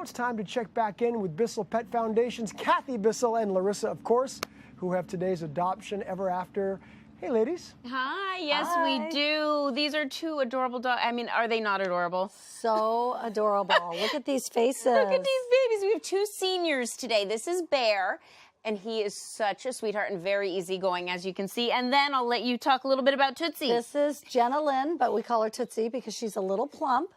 it's time to check back in with Bissell Pet Foundation's Cathy Bissell and Larissa, of course, who have today's adoption ever after. Hey, ladies. Hi, yes, Hi. we do. These are two adorable dogs. I mean, are they not adorable? So adorable. Look at these faces. Look at these babies. We have two seniors today. This is Bear, and he is such a sweetheart and very easygoing, as you can see. And then I'll let you talk a little bit about Tootsie. This is Jenna Lynn, but we call her Tootsie because she's a little plump.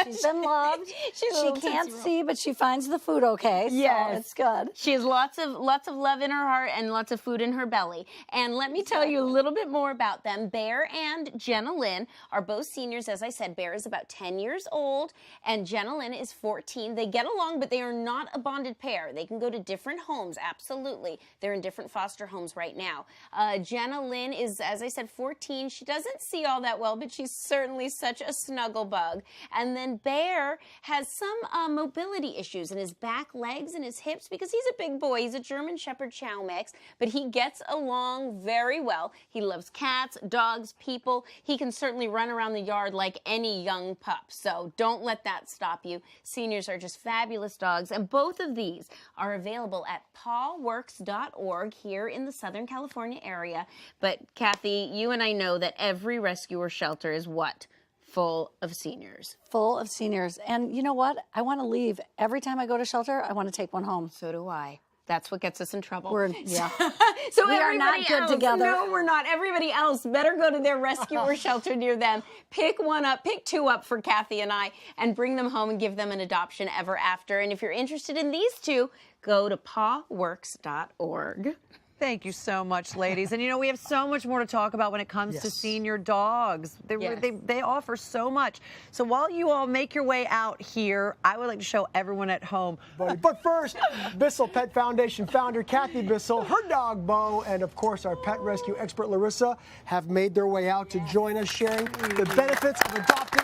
She's been loved. She can't see, but she finds the food okay, so it's good. She has lots of love in her heart and lots of food in her belly. And let me tell you a little bit more about them. Bear and Jenna Lynn are both seniors. As I said, Bear is about 10 years old, and Jenna Lynn is 14. They get along, but they are not a bonded pair. They can go to different homes, absolutely. They're in different foster homes right now. Jenna Lynn is, as I said, 14. She doesn't see all that well, but she's certainly such a snuggle bug. And then Bear has some mobility issues in his back legs and his hips because he's a big boy. He's a German Shepherd Chow mix, but he gets along very well. He loves cats, dogs, people. He can certainly run around the yard like any young pup, so don't let that stop you. Seniors are just fabulous dogs, and both of these are available at pawworks.org here in the Southern California area. But Cathy, you and I know that every rescuer shelter is what? Full of seniors. Full of seniors. And you know what? I want to leave. Every time I go to shelter, I want to take one home. So do I. That's what gets us in trouble. So we are not good together. No, we're not. Everybody else better go to their rescue or shelter near them. Pick one up, pick two up for Cathy and I, and bring them home and give them an adoption ever after. And if you're interested in these two, go to pawworks.org. Thank you so much, ladies. And, you know, we have so much more to talk about when it comes to senior dogs. They offer so much. So while you all make your way out here, I would like to show everyone at home. But first, Bissell Pet Foundation founder Cathy Bissell, her dog Bo, and, of course, our pet rescue expert Larissa have made their way out to join us, sharing the benefits of adopting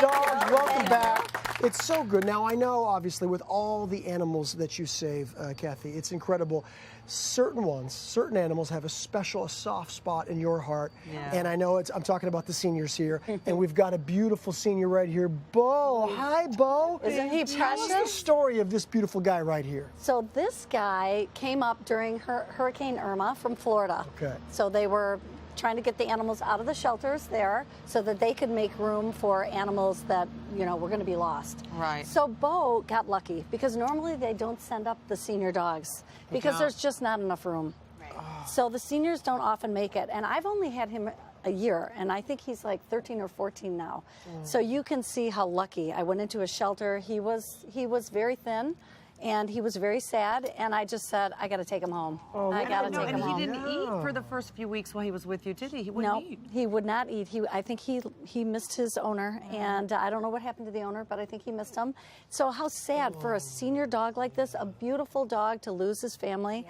dogs. Welcome back. It's so good. Now, I know, obviously, with all the animals that you save, Cathy, it's incredible. Certain animals have a soft spot in your heart. Yeah. And I know I'm talking about the seniors here. And we've got a beautiful senior right here, Bo. Hi, Bo. Isn't he precious? Tell us the story of this beautiful guy right here. So this guy came up during Hurricane Irma from Florida. Okay. So they were trying to get the animals out of the shelters there so that they could make room for animals that, you know, were going to be lost. Right. So Bo got lucky because normally they don't send up the senior dogs because there's just not enough room. Right. So the seniors don't often make it. And I've only had him a year, and I think he's like 13 or 14 now. So you can see how lucky. I went into a shelter. He was very thin. And he was very sad, and I just said, I got to take him home. I got to take him home. And he didn't eat for the first few weeks while he was with you, did he? He wouldn't eat. No, he would not eat. I think he missed his owner, and I don't know what happened to the owner, but I think he missed him. So how sad for a senior dog like this, a beautiful dog, to lose his family.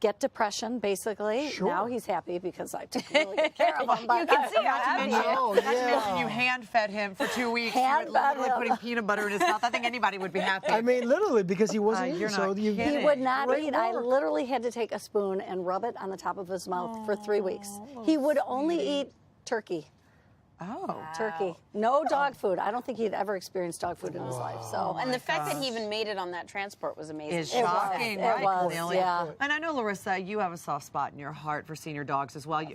Get depression, basically. Sure. Now he's happy because I took really good care of him. But you can see how happy he is. Not to mention you hand-fed him for 2 weeks. You were literally putting peanut butter in his mouth. I think anybody would be happy. I mean, literally, because he wasn't eating. He would not eat. I literally had to take a spoon and rub it on the top of his mouth for 3 weeks. He would only eat turkey. Turkey. No dog food. I don't think he'd ever experienced dog food in his life. So, and the fact that he even made it on that transport was amazing. Is shocking, right? It was, yeah. And I know, Larissa, you have a soft spot in your heart for senior dogs as well,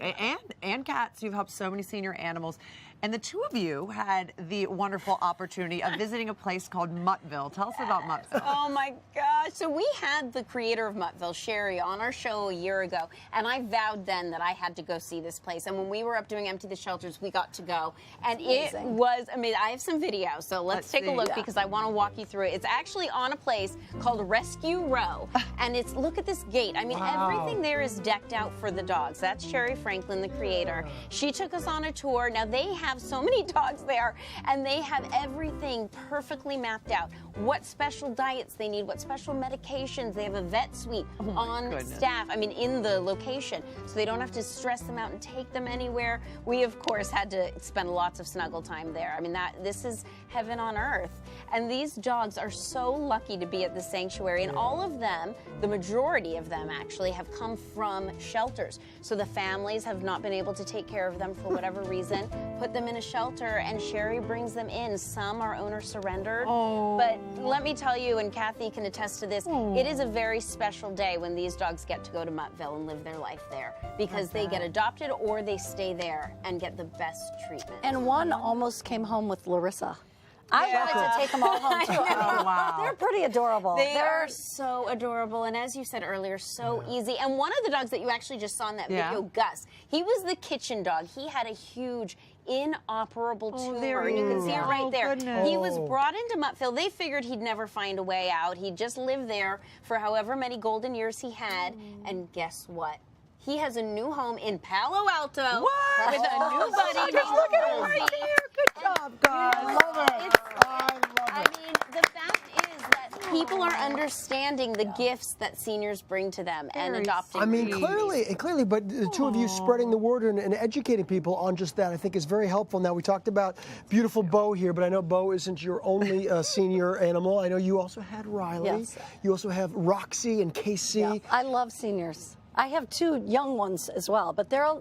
and cats. You've helped so many senior animals. And the two of you had the wonderful opportunity of visiting a place called Muttville. Tell us about Muttville. Oh my gosh. So we had the creator of Muttville, Sherry, on our show a year ago. And I vowed then that I had to go see this place. And when we were up doing Empty the Shelters, we got to go. And it was amazing. I have some video, so let's take a look because I want to walk you through it. It's actually on a place called Rescue Row. And it's, look at this gate. I mean, everything there is decked out for the dogs. That's Sherry Franklin, the creator. She took us on a tour. Now, they have so many dogs there, and they have everything perfectly mapped out. What special diets they need, what special medications. They have a vet suite on staff, I mean, in the location, so they don't have to stress them out and take them anywhere. We, of course, had to spend lots of snuggle time there. I mean, this is heaven on earth. And these dogs are so lucky to be at the sanctuary. And all of them, the majority of them actually, have come from shelters. So the families have not been able to take care of them for whatever reason, put them in a shelter, and Sherry brings them in. Some are owner surrendered. But let me tell you, and Cathy can attest to this, it is a very special day when these dogs get to go to Muttville and live their life there, because they get adopted or they stay there and get the best treatment. And one almost came home with Larissa. I wanted to take them all home too. Oh, wow. They're pretty adorable. They are so adorable, and as you said earlier, so easy. And one of the dogs that you actually just saw in that video, Gus, he was the kitchen dog. He had a huge inoperable tumor, and you can see it right there. Goodness. He was brought into Muttville. They figured he'd never find a way out. He'd just live there for however many golden years he had, and guess what? He has a new home in Palo Alto with a new buddy. Look at him right there. Good job, guys. I love it. I mean, the fact is that people are understanding the gifts that seniors bring to them and adopting. I mean, clearly, but the two of you spreading the word and educating people on just that, I think, is very helpful. Now, we talked about beautiful Bo here, but I know Bo isn't your only senior animal. I know you also had Riley. Yes. You also have Roxy and Casey. Yeah, I love seniors. I have 2 young ones as well, but they're a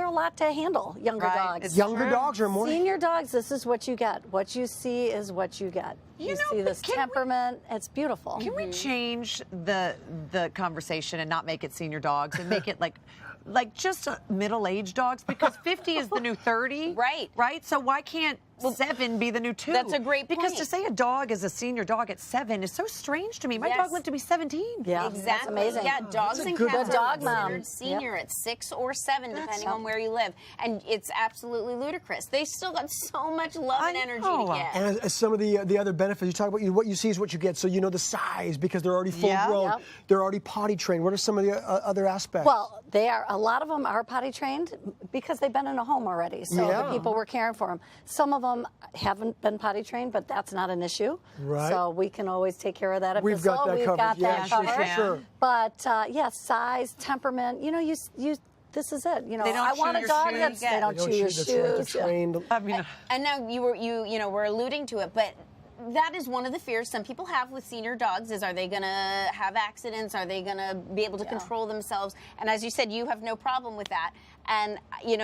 lot to handle. Younger dogs. It's Younger true. dogs are more. Senior dogs, this is what you get. What you see is what you get. You see this temperament. It's beautiful. Can we change the conversation and not make it senior dogs and make it like just middle-aged dogs? Because 50 is the new 30. Right. Right? So why can't 7 be the new 2? That's a great Because point. to say a dog is a senior dog at 7 is so strange to me. My dog lived to be 17. Yeah, Exactly. that's amazing. Yeah, dogs and good cats dog are mom. considered senior at 6 or 7, depending on where you live, and it's absolutely ludicrous. They still got so much love and energy to give. And as some of the other benefits, you talk about what you see is what you get, so you know the size because they're already full grown. Yep. They're already potty trained. What are some of the other aspects? Well, a lot of them are potty trained because they've been in a home already, so the people were caring for them. Some of them haven't been potty trained, but that's not an issue. Right. So we can always take care of that at We've Bissell. got that We've covered. got Yeah, that sure, covered. sure. But size, temperament, this is it. They don't I chew want a your dog shoes. that's they don't chew your that's right. They're shoes. trained. I mean, And now you were alluding to it, but that is one of the fears some people have with senior dogs is, are they going to have accidents? Are they going to be able to control themselves? And as you said, you have no problem with that. And,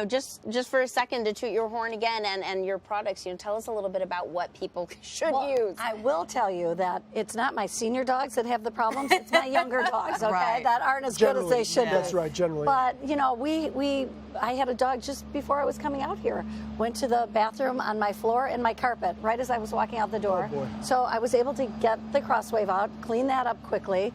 just for a second to toot your horn again and your products, tell us a little bit about what people should use. I will tell you that it's not my senior dogs that have the problems. It's my younger dogs, okay, Right. that aren't as good as they should be. That's right, generally. But, I had a dog just before I was coming out here. Went to the bathroom on my floor and my carpet right as I was walking out the door. Oh, boy. So I was able to get the crosswave out, clean that up quickly.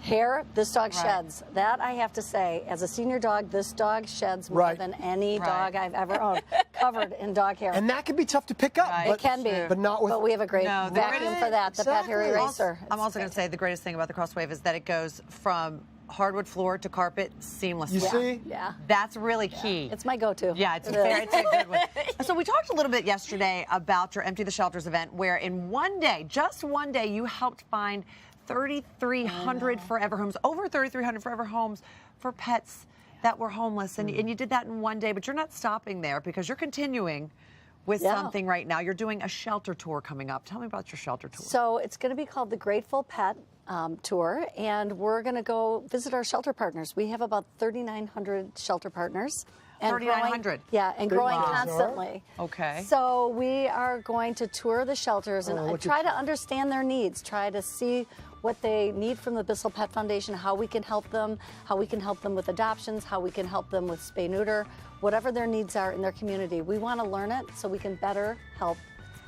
Hair, this dog sheds. That I have to say, as a senior dog, this dog sheds more than any dog I've ever owned, covered in dog hair. And that can be tough to pick up. Right. But, It can be, but not with. But we have a great vacuum for that, the Pet Hair Eraser. I'm also going to say the greatest thing about the Crosswave is that it goes from hardwood floor to carpet seamlessly. You see? Yeah. That's really key. It's my go-to. Yeah, it's It a is. good one. So we talked a little bit yesterday about your Empty the Shelters event, where in one day, just one day, you helped find 3,300 forever homes, over 3,300 forever homes for pets that were homeless. And you did that in one day, but you're not stopping there because you're continuing with something right now. You're doing a shelter tour coming up. Tell me about your shelter tour. So it's going to be called the Grateful Pet Tour, and we're going to go visit our shelter partners. We have about 3,900 shelter partners. 3,900? Yeah, and growing Wow. constantly. Okay. So we are going to tour the shelters and try to understand their needs, try to see what they need from the Bissell Pet Foundation, how we can help them with adoptions, how we can help them with spay-neuter, whatever their needs are in their community. We want to learn it so we can better help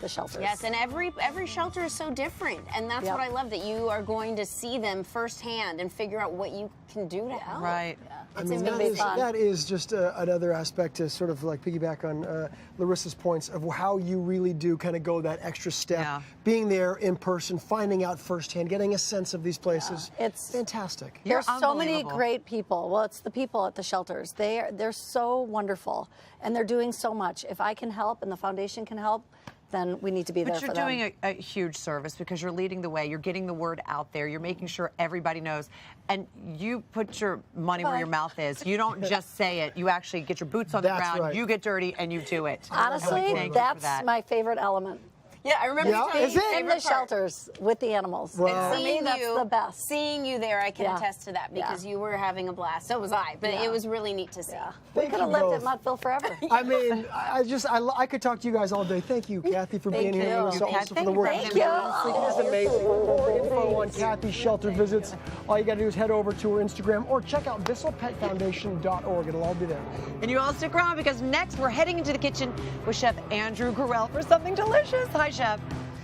the shelters. Yes, and every shelter is so different, and that's what I love, that you are going to see them firsthand and figure out what you can do to help. Right. I mean, that is just another aspect to sort of like piggyback on Larissa's points of how you really do kind of go that extra step, being there in person, finding out firsthand, getting a sense of these places. It's fantastic. There's so many unbelievable. great people. Well, it's the people at the shelters. They're so wonderful, and they're doing so much. If I can help and the foundation can help, then we need to be there for them. But you're doing a huge service because you're leading the way. You're getting the word out there. You're making sure everybody knows. And you put your money where your mouth is. You don't just say it. You actually get your boots on the ground. Right. You get dirty and you do it. Honestly, Thank you for that's that. my favorite element. Yeah, I remember. Yeah, seeing is it? In the shelters with the animals. Wow. For me, that's the best. Seeing you there, I can Yeah. attest to that because Yeah. you were having a blast. So was I, but Yeah. it was really neat to see. Yeah. We Thank could you have lived both. at Muttville forever. I mean, I could talk to you guys all day. Thank you, Kathy, for being here. you. Larissa, Thank also you, for the work. Thank you. It is amazing. For more info on Kathy's shelter visits, all you got to do is head over to her Instagram or check out BissellPetFoundation.org. It'll all be there. And you all stick around because next we're heading into the kitchen with Chef Andrew Gorell for something delicious. Hi, Chef.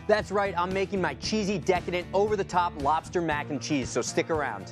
That's right, I'm making my cheesy, decadent, over-the-top lobster mac and cheese, so stick around.